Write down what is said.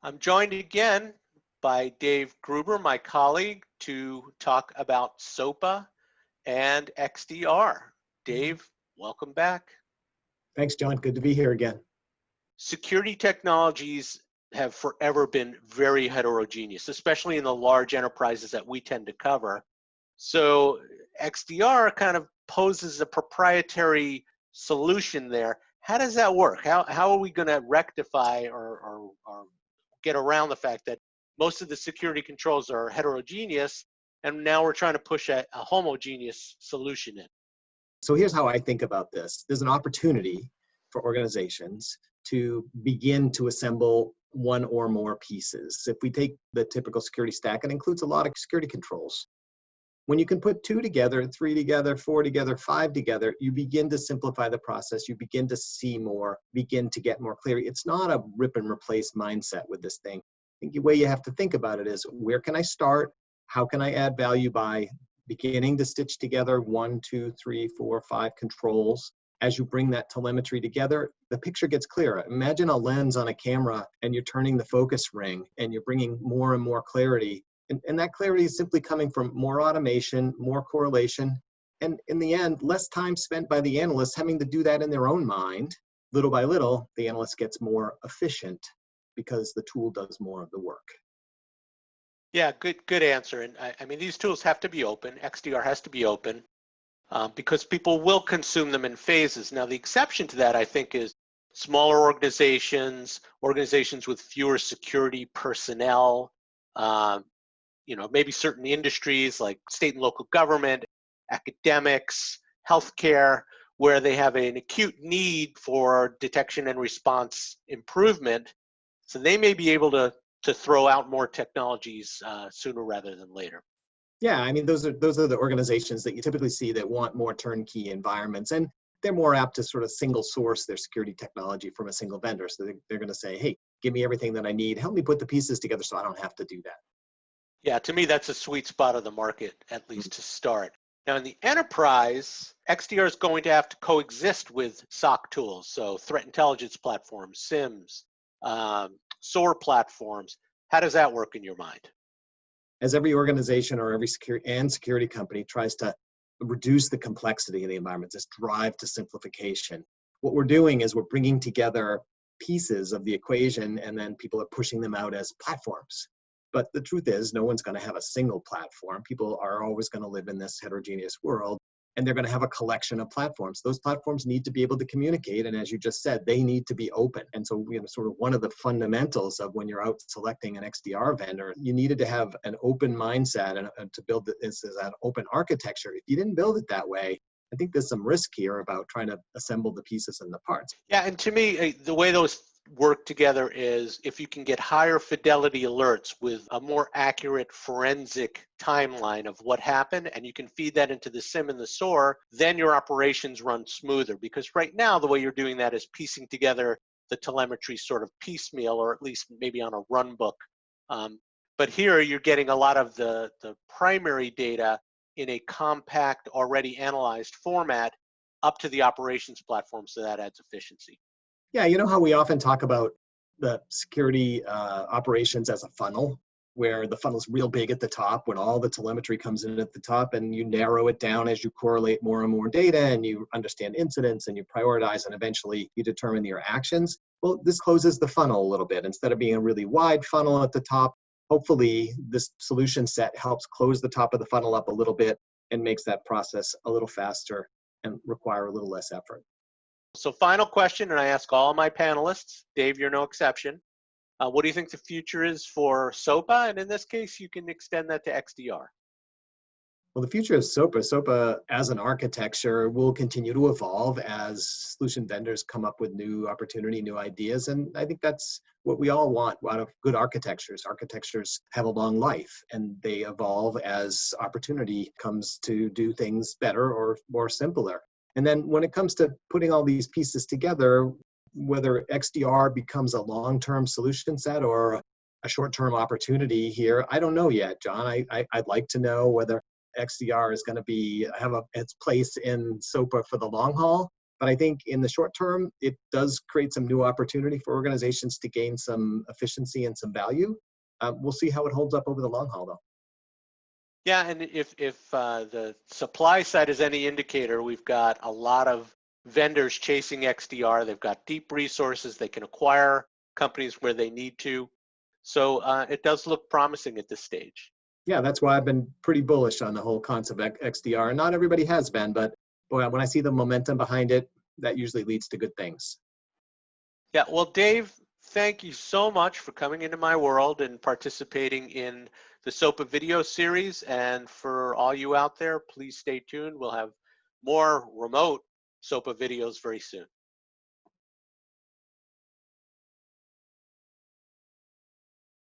I'm joined again by Dave Gruber, my colleague, to talk about SOPA and XDR. Dave, welcome back. Thanks, John. Good to be here again. Security technologies have forever been very heterogeneous, especially in the large enterprises that we tend to cover. So XDR kind of poses a proprietary solution there. How does that work? How are we going to rectify or get around the fact that most of the security controls are heterogeneous, and now we're trying to push a homogeneous solution in? So here's how I think about this. There's an opportunity for organizations to begin to assemble one or more pieces. If we take the typical security stack, it includes a lot of security controls. When you can put 2 together, 3 together, 4 together, 5 together, you begin to simplify the process. You begin to see more, begin to get more clarity. It's not a rip and replace mindset with this thing. I think the way you have to think about it is, where can I start? How can I add value by beginning to stitch together 1, 2, 3, 4, 5 controls? As you bring that telemetry together, the picture gets clearer. Imagine a lens on a camera and you're turning the focus ring and you're bringing more and more clarity. And that clarity is simply coming from more automation, more correlation, and in the end, less time spent by the analysts having to do that in their own mind. Little by little, the analyst gets more efficient because the tool does more of the work. Yeah, good answer. And I mean, these tools have to be open. XDR has to be open because people will consume them in phases. Now, the exception to that, I think, is smaller organizations, organizations with fewer security personnel, maybe certain industries like state and local government, academics, healthcare, where they have an acute need for detection and response improvement. So they may be able to throw out more technologies sooner rather than later. Yeah, I mean, those are the organizations that you typically see that want more turnkey environments, and they're more apt to sort of single source their security technology from a single vendor. So they're going to say, hey, give me everything that I need. Help me put the pieces together so I don't have to do that. Yeah, to me, that's a sweet spot of the market, at least to start. Now, in the enterprise, XDR is going to have to coexist with SOC tools, so threat intelligence platforms, SIMs, SOAR platforms. How does that work in your mind? As every organization or every security company tries to reduce the complexity in the environment, this drive to simplification, what we're doing is we're bringing together pieces of the equation, and then people are pushing them out as platforms. But the truth is, no one's going to have a single platform. People are always going to live in this heterogeneous world, and they're going to have a collection of platforms. Those platforms need to be able to communicate, and as you just said, they need to be open. And so, sort of one of the fundamentals of when you're out selecting an XDR vendor, you needed to have an open mindset and to build this as an open architecture. If you didn't build it that way, I think there's some risk here about trying to assemble the pieces and the parts. Yeah, and to me, the way those work together is if you can get higher fidelity alerts with a more accurate forensic timeline of what happened, and you can feed that into the SIM and the SOAR, then your operations run smoother. Because right now, the way you're doing that is piecing together the telemetry sort of piecemeal, or at least maybe on a run book. But here you're getting a lot of the primary data in a compact, already analyzed format up to the operations platform, so that adds efficiency. Yeah, you know how we often talk about the security operations as a funnel, where the funnel's real big at the top when all the telemetry comes in at the top, and you narrow it down as you correlate more and more data, and you understand incidents, and you prioritize, and eventually you determine your actions. Well, this closes the funnel a little bit. Instead of being a really wide funnel at the top, hopefully this solution set helps close the top of the funnel up a little bit and makes that process a little faster and require a little less effort. So final question, and I ask all my panelists, Dave, you're no exception. What do you think the future is for SOPA? And in this case, you can extend that to XDR. Well, the future of SOPA as an architecture will continue to evolve as solution vendors come up with new opportunity, new ideas. And I think that's what we all want out of good architectures. Architectures have a long life, and they evolve as opportunity comes to do things better or more simpler. And then when it comes to putting all these pieces together, whether XDR becomes a long-term solution set or a short-term opportunity here, I don't know yet, John. I'd like to know whether XDR is going to have its place in SOPA for the long haul, But I think in the short term, it does create some new opportunity for organizations to gain some efficiency and some value. We'll see how it holds up over the long haul, though. Yeah, and if the supply side is any indicator, we've got a lot of vendors chasing XDR. They've got deep resources. They can acquire companies where they need to. So it does look promising at this stage. Yeah, that's why I've been pretty bullish on the whole concept of XDR. And not everybody has been, but boy, when I see the momentum behind it, that usually leads to good things. Yeah, well, Dave, thank you so much for coming into my world and participating in the SOPA video series. And for all you out there, please stay tuned. We'll have more remote SOPA videos very soon.